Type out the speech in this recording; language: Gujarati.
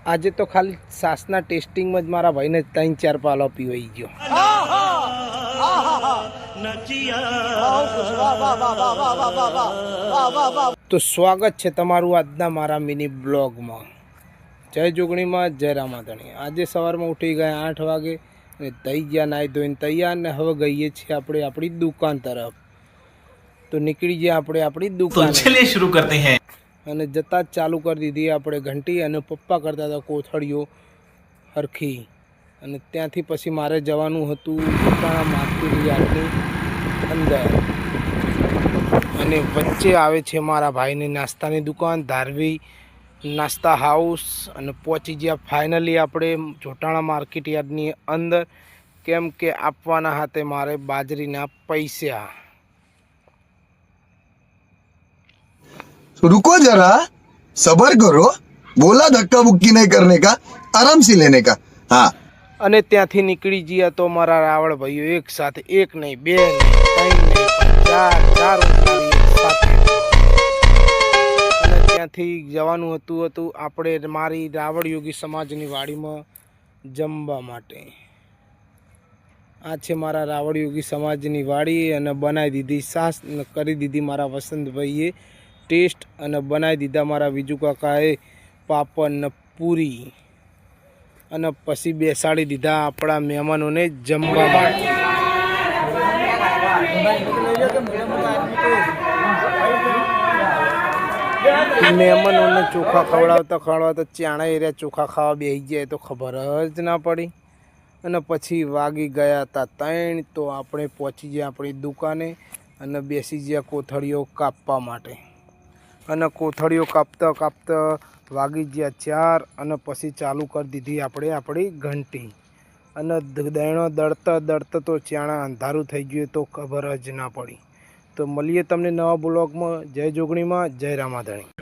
આજે તો ખાલી સાસના ટેસ્ટિંગમાં જ મારા ભાઈને 3-4 પાલો પીવાઈ ગયો. તો સ્વાગત છે તમારું આજના મારા મિની બ્લોગમાં. જય જોગણીમાં, જય રામાધણી. આજે સવારમાં ઉઠી ગયા 8 વાગે અને થઈ ગયા નાહી ધોઈને તૈયાર ને હવે ગઈએ છીએ આપણે આપણી દુકાન તરફ. તો નીકળી ગયા આપણે આપણી દુકાન. તો ચલિए શરૂ કરતે हैं. અને જતા જ ચાલુ કરી દીધી આપણે ઘંટી અને પપ્પા કરતા હતા કોથળીઓ હરખી. અને ત્યાંથી પછી મારે જવાનું હતું જોટાણા માર્કેટ યાર્ડની અંદર. અને વચ્ચે આવે છે મારા ભાઈની નાસ્તાની દુકાન ધારવી નાસ્તા હાઉસ. અને પહોંચી ગયા ફાઇનલી આપણે જોટાણા માર્કેટ યાર્ડની અંદર, કેમ કે આપવાના હાથે મારે બાજરીના પૈસા. रुको जरा, सबर करो, बोला धक्का बुक्की नहीं करने का, आराम से लेने का. हाँ. અને ત્યાંથી નીકળી ગયા તો મારા રાવળ ભાઈઓ એક સાથે, એક નહીં, બે નહીં, ત્રણ નહીં, ચાર ઉતારી એક સાથે. અને ત્યાંથી જવાનું હતું આપણે મારી રાવળ યોગી સમાજની વાડીમાં જમવા માટે. આ છે મારા રાવળ યોગી સમાજની વાડી. અને બનાવી દીધી સાસ, કરી દીધી મારા વસંતભાઈએ ટેસ્ટ, અને બનાવી દીધા મારા બીજુ કાકાએ પાપડ ને પૂરી. અને પછી બેસાડી દીધા આપણા મહેમાનોને જમવા માટે. મહેમાનોને ચોખા ખવડાવતા ચાણા એરિયા ચોખા ખાવા બેસી જાય તો ખબર જ ના પડી. અને પછી વાગી ગયા હતા 3. તો આપણે પહોંચી ગયા આપણી દુકાને અને બેસી ગયા કોથળીઓ કાપવા માટે. અને કોથળીઓ કાપતા વાગી ગયા 4. અને પછી ચાલુ કરી દીધી આપણે આપણી ઘંટી. અને દૈણો દળતા તો ચાણા અંધારું થઈ ગયું તો ખબર જ ના પડી. તો મળીએ તમને નવા બ્લોગમાં. જય જોગણીમાં, જય રામાધણી.